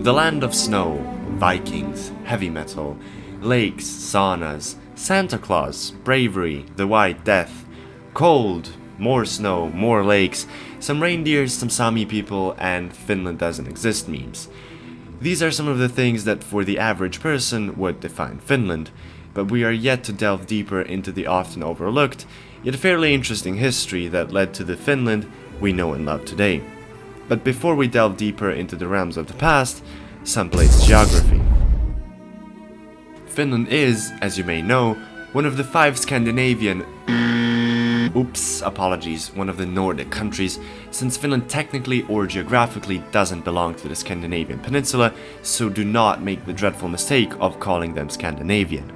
The land of snow, Vikings, heavy metal, lakes, saunas, Santa Claus, bravery, the White Death, cold, more snow, more lakes, some reindeers, some Sami people, and Finland doesn't exist memes. These are some of the things that for the average person would define Finland, but we are yet to delve deeper into the often overlooked, yet fairly interesting history that led to the Finland we know and love today. But before we delve deeper into the realms of the past, some place geography. Finland is, as you may know, one of the 5 Scandinavian one of the Nordic countries, since Finland technically or geographically doesn't belong to the Scandinavian peninsula, so do not make the dreadful mistake of calling them Scandinavian.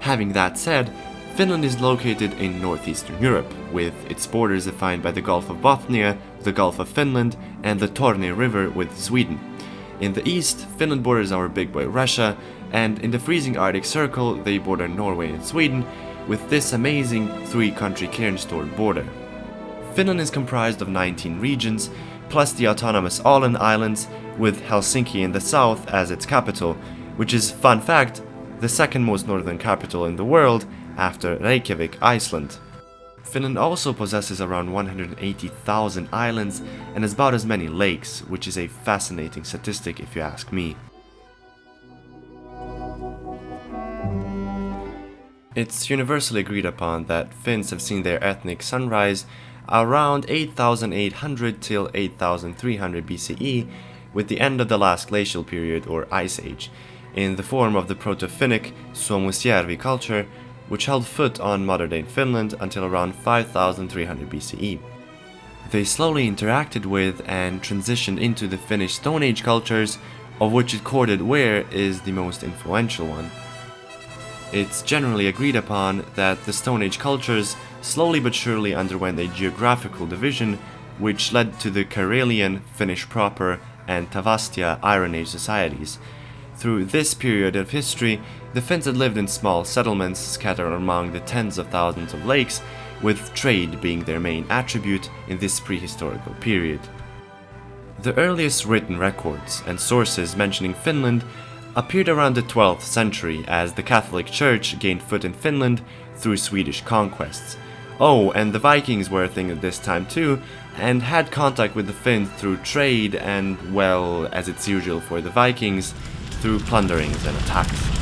Having that said, Finland is located in northeastern Europe, with its borders defined by the Gulf of Bothnia, the Gulf of Finland, and the Torne River with Sweden. In the east, Finland borders our big boy Russia, and in the freezing Arctic Circle they border Norway and Sweden, with this amazing 3-country Cairns-Stord border. Finland is comprised of 19 regions, plus the autonomous Åland Islands, with Helsinki in the south as its capital, which is, fun fact, the second most northern capital in the world after Reykjavik, Iceland. Finland also possesses around 180,000 islands and has about as many lakes, which is a fascinating statistic if you ask me. It's universally agreed upon that Finns have seen their ethnic sunrise around 8,800 till 8,300 BCE, with the end of the last glacial period or ice age, in the form of the Proto-Finnic Suomusjärvi culture, which held foot on modern-day Finland until around 5,300 BCE. They slowly interacted with and transitioned into the Finnish Stone Age cultures, of which recorded Ware is the most influential one. It's generally agreed upon that the Stone Age cultures slowly but surely underwent a geographical division, which led to the Karelian, Finnish proper, and Tavastia Iron Age societies. Through this period of history, the Finns had lived in small settlements scattered among the tens of thousands of lakes, with trade being their main attribute in this prehistorical period. The earliest written records and sources mentioning Finland appeared around the 12th century as the Catholic Church gained foot in Finland through Swedish conquests. Oh, and the Vikings were a thing at this time too, and had contact with the Finns through trade and, well, as it's usual for the Vikings, through plunderings and attacks.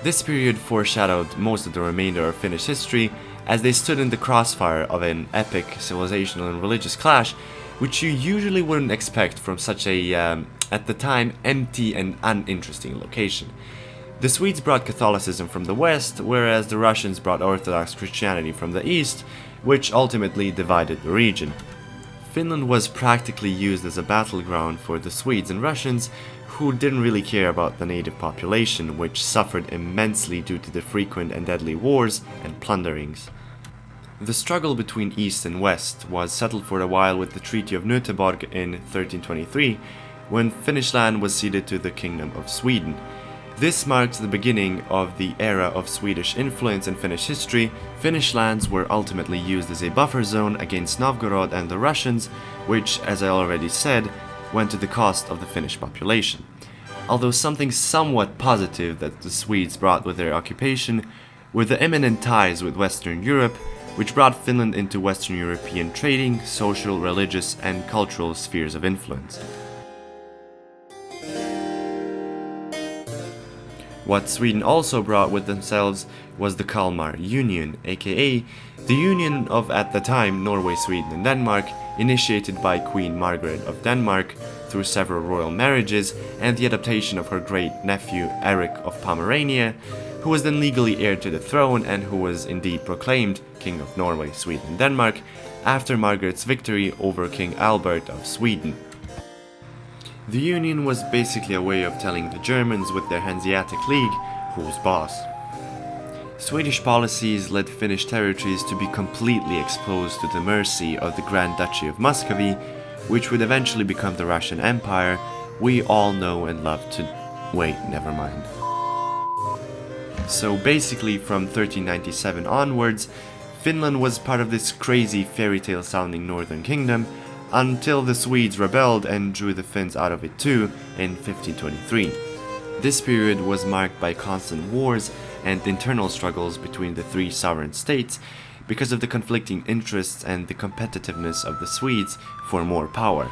This period foreshadowed most of the remainder of Finnish history, as they stood in the crossfire of an epic civilizational and religious clash, which you usually wouldn't expect from such a, at the time, empty and uninteresting location. The Swedes brought Catholicism from the west, whereas the Russians brought Orthodox Christianity from the east, which ultimately divided the region. Finland was practically used as a battleground for the Swedes and Russians, who didn't really care about the native population, which suffered immensely due to the frequent and deadly wars and plunderings. The struggle between East and West was settled for a while with the Treaty of Nöteborg in 1323, when Finnish land was ceded to the Kingdom of Sweden. This marked the beginning of the era of Swedish influence in Finnish history. Finnish lands were ultimately used as a buffer zone against Novgorod and the Russians, which, as I already said, went to the cost of the Finnish population. Although something somewhat positive that the Swedes brought with their occupation were the eminent ties with Western Europe, which brought Finland into Western European trading, social, religious, and cultural spheres of influence. What Sweden also brought with themselves was the Kalmar Union, aka the union of, at the time, Norway, Sweden, and Denmark, initiated by Queen Margaret of Denmark through several royal marriages and the adoption of her great-nephew Eric of Pomerania, who was then legally heir to the throne and who was indeed proclaimed King of Norway, Sweden, and Denmark after Margaret's victory over King Albert of Sweden. The union was basically a way of telling the Germans with their Hanseatic League who's boss. Swedish policies led Finnish territories to be completely exposed to the mercy of the Grand Duchy of Muscovy, which would eventually become the Russian Empire we all know and love to... Wait, never mind. So basically from 1397 onwards, Finland was part of this crazy fairy tale sounding northern kingdom, until the Swedes rebelled and drew the Finns out of it too in 1523. This period was marked by constant wars and internal struggles between the three sovereign states because of the conflicting interests and the competitiveness of the Swedes for more power.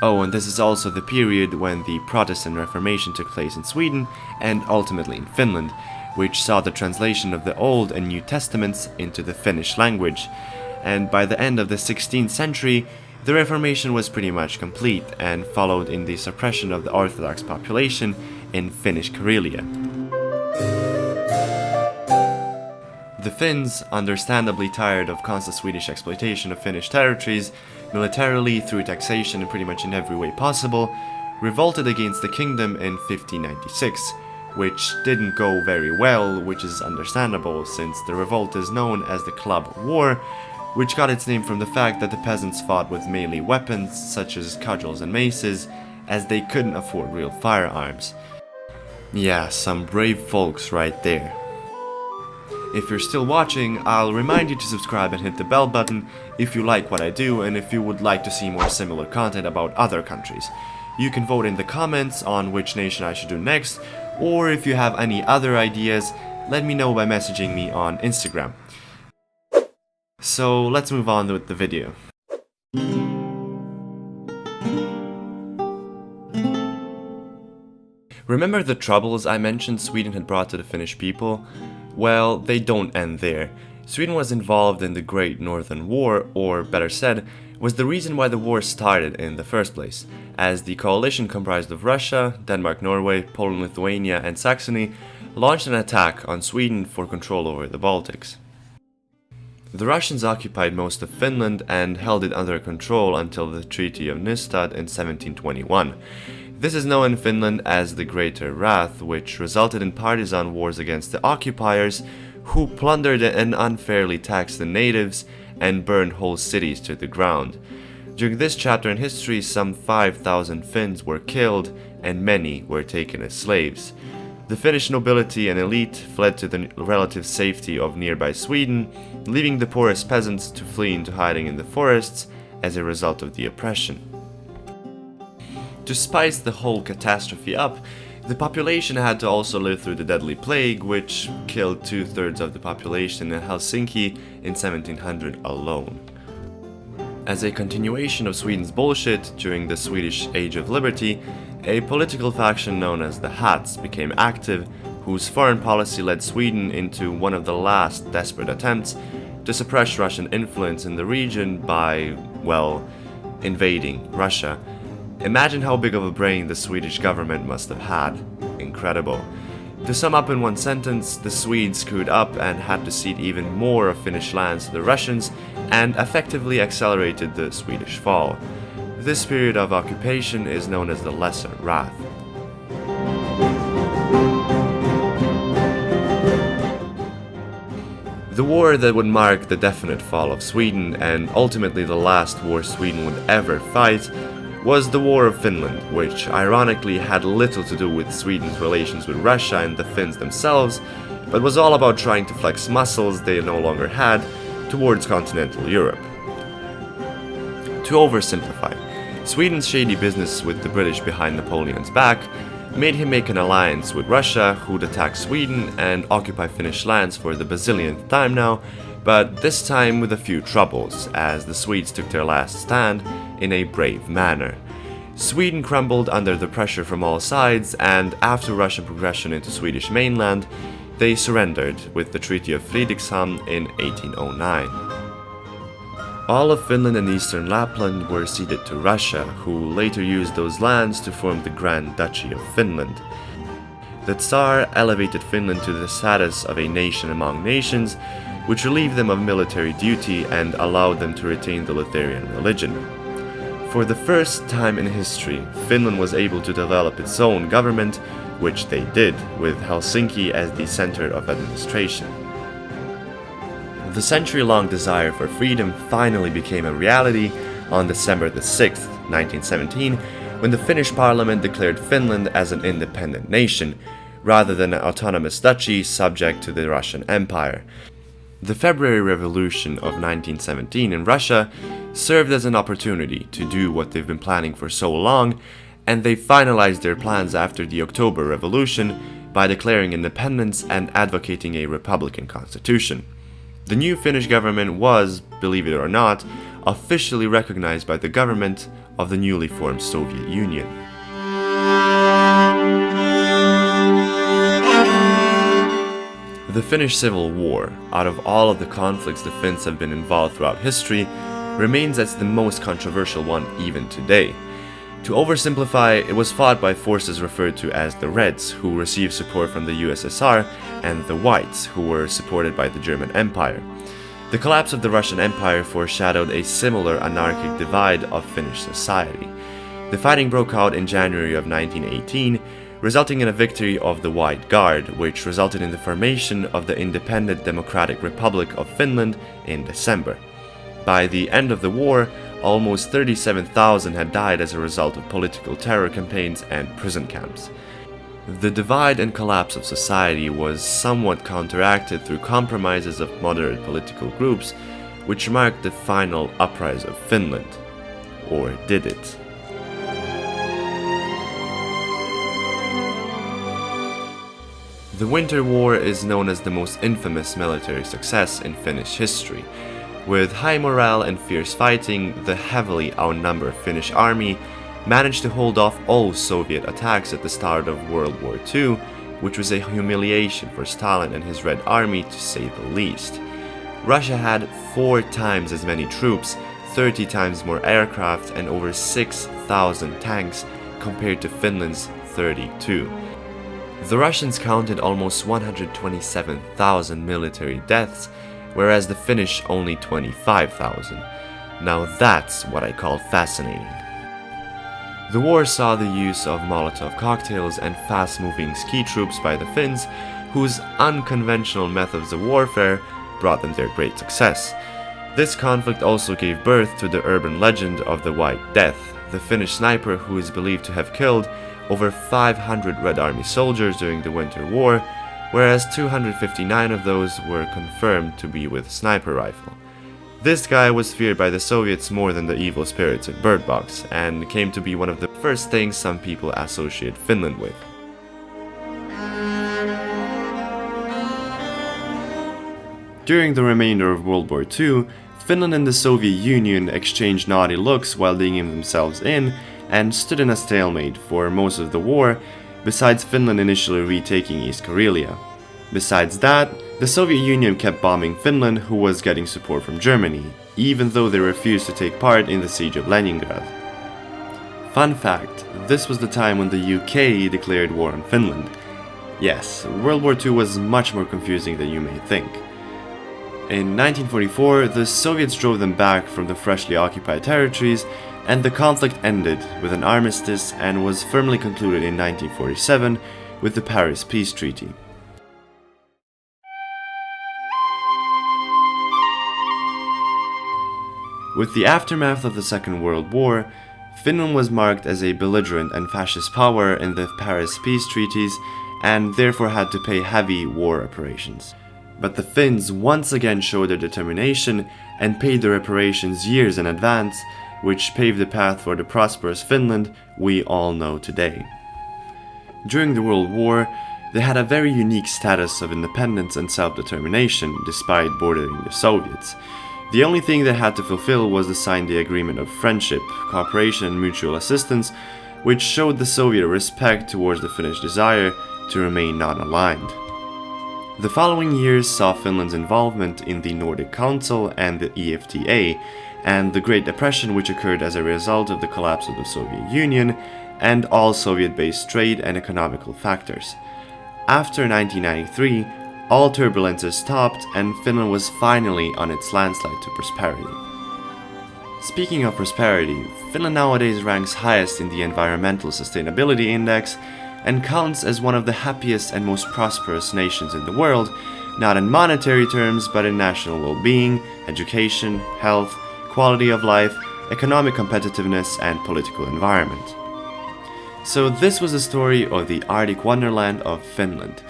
Oh, and this is also the period when the Protestant Reformation took place in Sweden and ultimately in Finland, which saw the translation of the Old and New Testaments into the Finnish language. And by the end of the 16th century, the Reformation was pretty much complete and followed in the suppression of the Orthodox population in Finnish Karelia. The Finns, understandably tired of constant Swedish exploitation of Finnish territories, militarily, through taxation and pretty much in every way possible, revolted against the kingdom in 1596, which didn't go very well, which is understandable since the revolt is known as the Club War, which got its name from the fact that the peasants fought with melee weapons such as cudgels and maces, as they couldn't afford real firearms. Yeah, some brave folks right there. If you're still watching, I'll remind you to subscribe and hit the bell button if you like what I do and if you would like to see more similar content about other countries. You can vote in the comments on which nation I should do next, or if you have any other ideas, let me know by messaging me on Instagram. So let's move on with the video. Remember the troubles I mentioned Sweden had brought to the Finnish people? Well, they don't end there. Sweden was involved in the Great Northern War, or better said, was the reason why the war started in the first place, as the coalition comprised of Russia, Denmark, Norway, Poland, Lithuania, and Saxony launched an attack on Sweden for control over the Baltics. The Russians occupied most of Finland and held it under control until the Treaty of Nystad in 1721. This is known in Finland as the Greater Wrath, which resulted in partisan wars against the occupiers, who plundered and unfairly taxed the natives and burned whole cities to the ground. During this chapter in history, some 5,000 Finns were killed and many were taken as slaves. The Finnish nobility and elite fled to the relative safety of nearby Sweden, leaving the poorest peasants to flee into hiding in the forests as a result of the oppression. To spice the whole catastrophe up, the population had to also live through the deadly plague, which killed 2/3 of the population in Helsinki in 1700 alone. As a continuation of Sweden's bullshit during the Swedish Age of Liberty, a political faction known as the Hats became active, whose foreign policy led Sweden into one of the last desperate attempts to suppress Russian influence in the region by, well, invading Russia. Imagine how big of a brain the Swedish government must have had. Incredible. To sum up in one sentence, the Swedes screwed up and had to cede even more of Finnish lands to the Russians and effectively accelerated the Swedish fall. This period of occupation is known as the Lesser Wrath. The war that would mark the definite fall of Sweden and ultimately the last war Sweden would ever fight was the War of Finland, which ironically had little to do with Sweden's relations with Russia and the Finns themselves, but was all about trying to flex muscles they no longer had towards continental Europe. To oversimplify, Sweden's shady business with the British behind Napoleon's back made him make an alliance with Russia, who'd attack Sweden and occupy Finnish lands for the bazillionth time now, but this time with a few troubles, as the Swedes took their last stand in a brave manner. Sweden crumbled under the pressure from all sides, and after Russian progression into Swedish mainland, they surrendered with the Treaty of Fredrikshamn in 1809. All of Finland and eastern Lapland were ceded to Russia, who later used those lands to form the Grand Duchy of Finland. The Tsar elevated Finland to the status of a nation among nations, which relieved them of military duty and allowed them to retain the Lutheran religion. For the first time in history, Finland was able to develop its own government, which they did, with Helsinki as the center of administration. The century-long desire for freedom finally became a reality on December the 6th, 1917, when the Finnish parliament declared Finland as an independent nation, rather than an autonomous duchy subject to the Russian Empire. The February Revolution of 1917 in Russia served as an opportunity to do what they've been planning for so long, and they finalized their plans after the October Revolution by declaring independence and advocating a republican constitution. The new Finnish government was, believe it or not, officially recognized by the government of the newly formed Soviet Union. The Finnish Civil War, out of all of the conflicts the Finns have been involved throughout history, remains as the most controversial one even today. To oversimplify, it was fought by forces referred to as the Reds, who received support from the USSR, and the Whites, who were supported by the German Empire. The collapse of the Russian Empire foreshadowed a similar anarchic divide of Finnish society. The fighting broke out in January of 1918, resulting in a victory of the White Guard, which resulted in the formation of the Independent Democratic Republic of Finland in December. By the end of the war, almost 37,000 had died as a result of political terror campaigns and prison camps. The divide and collapse of society was somewhat counteracted through compromises of moderate political groups, which marked the final uprising of Finland. Or did it? The Winter War is known as the most infamous military success in Finnish history. With high morale and fierce fighting, the heavily outnumbered Finnish army managed to hold off all Soviet attacks at the start of World War II, which was a humiliation for Stalin and his Red Army to say the least. Russia had 4 times as many troops, 30 times more aircraft, and over 6,000 tanks compared to Finland's 32. The Russians counted almost 127,000 military deaths, whereas the Finnish only 25,000. Now that's what I call fascinating. The war saw the use of Molotov cocktails and fast-moving ski troops by the Finns, whose unconventional methods of warfare brought them their great success. This conflict also gave birth to the urban legend of the White Death, the Finnish sniper who is believed to have killed over 500 Red Army soldiers during the Winter War, whereas 259 of those were confirmed to be with a sniper rifle. This guy was feared by the Soviets more than the evil spirits in Bird Box, and came to be one of the first things some people associate Finland with. During the remainder of World War II, Finland and the Soviet Union exchanged naughty looks while digging themselves in, and stood in a stalemate for most of the war, besides Finland initially retaking East Karelia. Besides that, the Soviet Union kept bombing Finland, who was getting support from Germany, even though they refused to take part in the siege of Leningrad. Fun fact, this was the time when the UK declared war on Finland. Yes, World War II was much more confusing than you may think. In 1944, the Soviets drove them back from the freshly occupied territories, and the conflict ended with an armistice and was firmly concluded in 1947 with the Paris Peace Treaty. With the aftermath of the Second World War, Finland was marked as a belligerent and fascist power in the Paris Peace Treaties and therefore had to pay heavy war reparations. But the Finns once again showed their determination and paid the reparations years in advance, which paved the path for the prosperous Finland we all know today. During the World War, they had a very unique status of independence and self-determination despite bordering the Soviets. The only thing they had to fulfill was to sign the Agreement of Friendship, Cooperation and Mutual Assistance, which showed the Soviet respect towards the Finnish desire to remain non-aligned. The following years saw Finland's involvement in the Nordic Council and the EFTA, and the Great Depression, which occurred as a result of the collapse of the Soviet Union and all Soviet-based trade and economical factors. After 1993, all turbulences stopped and Finland was finally on its landslide to prosperity. Speaking of prosperity, Finland nowadays ranks highest in the Environmental Sustainability Index and counts as one of the happiest and most prosperous nations in the world, not in monetary terms but in national well-being, education, health, quality of life, economic competitiveness, and political environment. So this was the story of the Arctic wonderland of Finland.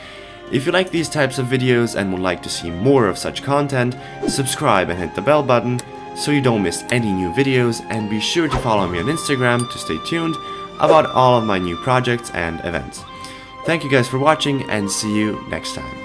If you like these types of videos and would like to see more of such content, subscribe and hit the bell button so you don't miss any new videos, and be sure to follow me on Instagram to stay tuned about all of my new projects and events. Thank you guys for watching, and see you next time.